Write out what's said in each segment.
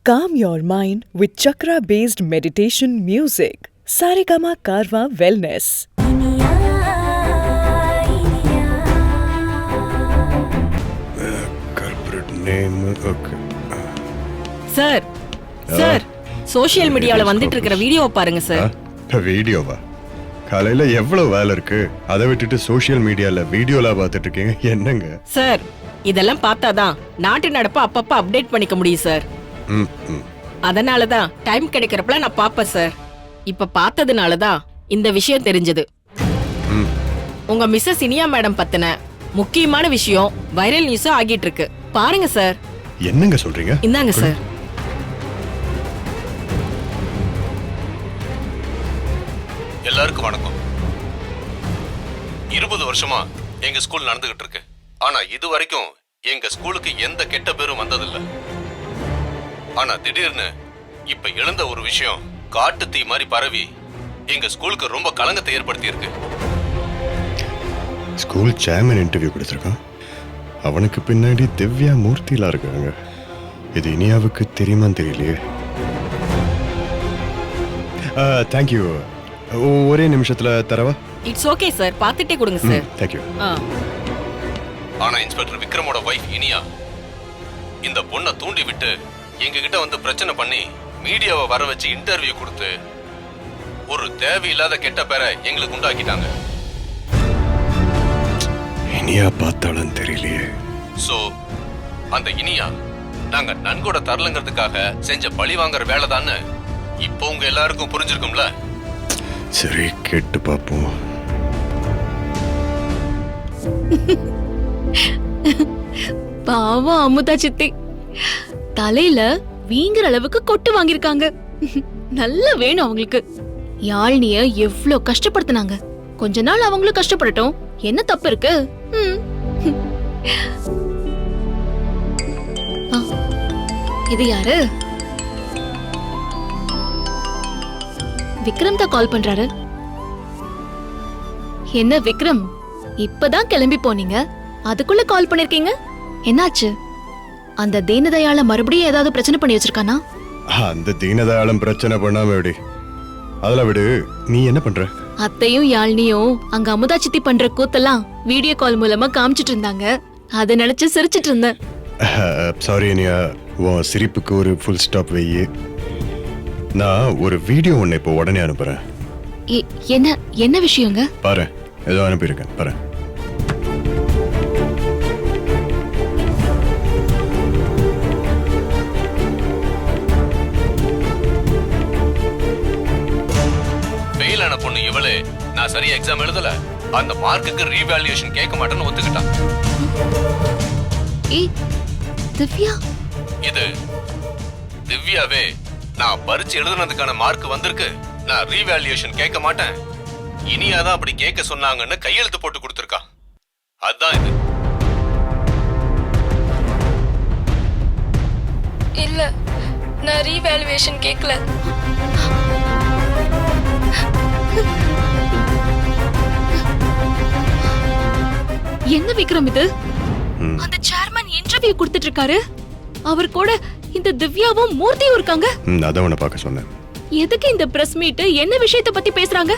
Calm your mind with chakra-based meditation music. Saregama Karwa Wellness. Corporate name, okay. Sir sir social மீடியால வந்துட்டு இருக்கிற வீடியோவை பாருங்க sir. வீடியோவா? காலையில எவ்வளவு வேலை இருக்கு, அதை விட்டுட்டு சோஷியல் மீடியால வீடியோலாம் பார்த்துட்டு இருக்கீங்க, என்னங்க சார்? இதெல்லாம் பார்த்தாதான் நாட்டு நடப்ப அப்பப்ப அப்டேட் பண்ணிக்க முடியும் சார். அதனாலதான் டைம் கிடைக்கிறப்பல நான் பாப்பேன் சார். இப்ப பார்த்ததுனாலதான் இந்த விஷயம் தெரிஞ்சது. உங்க மிஸ்ஸஸ் இனியா மேடம் பத்தின முக்கியமான விஷயம் வைரல் நியூஸ் ஆகிட்டு இருக்கு, பாருங்க சார். என்னங்க சொல்றீங்க? இந்தாங்க சார். எல்லாருக்கும் வணக்கம். 20 வருஷமா எங்க ஸ்கூல் நடந்துகிட்டு இருக்கு. ஆனா இது வரைக்கும் எங்க ஸ்கூலுக்கு எந்த கெட்ட பேரும் வந்ததில்லை. ஆனா திடீர்னு இப்ப எழுந்த ஒரு விஷயம் காட்டு தீ மாதிரி பரவி எங்க ஸ்கூலுக்கு ரொம்ப கலங்கத்தை ஏற்படுத்தி இருக்கு. ஸ்கூல் சேர்மன் இன்டர்வியூ கொடுத்துருக்கான். அவனுக்கு பின்னாடி திவ்யா மூர்த்திலாம் இருக்காங்க. இது இனியாவுக்கு தெரியுமான்னு தெரியலையே. தேங்க்யூ. ஒரே நிமிஷத்துல தரவா? இட்ஸ் ஓகே சார், பார்த்துட்டே கொடுங்க சார். தேங்க்யூ. ஆனா இன்ஸ்பெக்டர் விக்ரமோட வைஃப் இனியா இந்த பொண்ணை தூண்டி விட்டு எங்க கிட்ட வந்து பிரச்சனை பண்ணி மீடியாவை வர வச்சு இன்டர்வியூ கொடுத்து ஒரு தேவையில்லாத கெட்ட பேரை எங்களுக்கு உண்டாக்கிட்டாங்க. இனியா பார்த்தாலும் தெரியலையே. சோ அந்த இனியா நாங்க நன்கொடை தரலங்கிறதுக்காக செஞ்ச பழி வாங்குற வேலைதான்னு இப்போ உங்க எல்லாருக்கும் புரிஞ்சிருக்கும்ல. சரி, கேட்டு பாப்போம். பாவம் அமுதா சித்தி, தலையில வீங்குற அளவுக்கு கொட்டு வாங்கிருக்காங்க. நல்லா வேணும் அவங்களுக்கு. யாழ்னிய எவ்ளோ கஷ்டப்படுத்தினாங்க. கொஞ்ச நாள் அவங்களும் கஷ்டப்படட்டும், என்ன தப்பு இருக்கு? இது யாரு? விக்ரம் தான் கால் பண்றாரு. என்ன விக்ரம், இப்பதான் கிளம்பி போனீங்க, அதுக்குள்ள கால் பண்ணிருக்கீங்க? என்னாச்சு? அந்த தீனதயாள மறுபடியும் ஏதாவது பிரச்சனை பண்ணி வச்சிருக்கானா? அந்த தீனதயாளம் பிரச்சனை பண்ணாம எப்படி? அதெல்லாம் விடு. நீ என்ன பண்ற? அத்தையும் யாழ்னியும் அங்க அமுதா சித்தி பண்ற கூத்தெல்லாம் வீடியோ கால் மூலமா காமிச்சிட்டு இருந்தாங்க. அதை நினைச்சு சிரிச்சிட்டு இருந்தேன். சாரி இனியா, உன் சிரிப்புக்கு ஒரு ஃபுல் ஸ்டாப் வெய்யு. நான் ஒரு வீடியோ ஒன்னு இப்போ உடனே அனுப்புறேன். என்ன என்ன விஷயங்க? பாரு, ஏதோ அனுப்பியிருக்கேன் பாரு. ஃபெயிலான பொண்ணு இவளே நான் சரியா எக்ஸாம் எழுதல, அந்த மார்க்குக்கு ரீவேல்யூவேஷன் கேட்க மாட்டேன்னு ஒத்துக்கிட்டான். திவ்யா? இது திவ்யாவே நான் பரிச்சு எழுதுனதுக்கான மார்க் வந்திருக்கு, நான் ரீவேல்யூவேஷன் கேட்க மாட்டேன், இனியாதான் அப்படி கேட்க சொன்னாங்கன்னு கையெழுத்து போட்டு கொடுத்திருக்கா. அதான் இது. இல்ல, நான் ரீவேல்யூவேஷன் கேட்கல. என்ன விக்ரம் இது? அந்த சேர்மன் இன்டர்வியூ கொடுத்துட்டு இருக்காரு. அவர் கூட இந்த திவ்யாவும் மூர்த்தியும் இருக்காங்க. அத உன்னை பார்க்க சொன்னேன். எதுக்கு இந்த பிரஸ் மீட்? என்ன விஷயத்தை பத்தி பேசுறாங்க?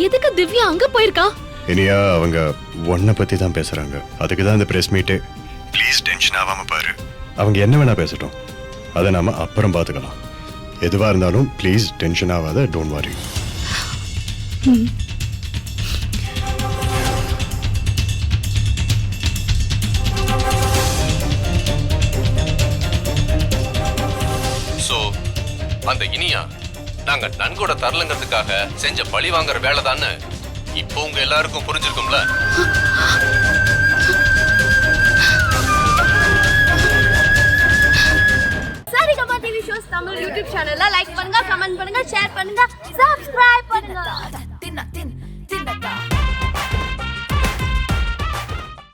எதுக்கு திவ்யா அங்க போயிருக்கா? இனியா, அவங்க ஒன்ன பத்தி தான் பேசுறாங்க. அதுக்கு தான் இந்த பிரஸ் மீட். ப்ளீஸ் டென்ஷன் ஆகாம பாரு. அவங்க என்ன வேணா பேசட்டும், அதை நாம அப்புறம் பாத்துக்கலாம். எதுவா இருந்தாலும் ப்ளீஸ் டென்ஷன் ஆகாத. Don't worry. அந்த இனியா நாங்க நன்கொடை தரலங்கிறதுக்காக செஞ்ச பழி வாங்குற வேலைதான்னு இப்போ உங்க எல்லாருக்கும் புரிஞ்சிருக்கும்ல. Saregama TV shows Tamil YouTube சேனல்ல லைக் பண்ணுங்க, கமெண்ட் பண்ணுங்க, ஷேர் பண்ணுங்க, சப்ஸ்கிரைப் பண்ணுங்க.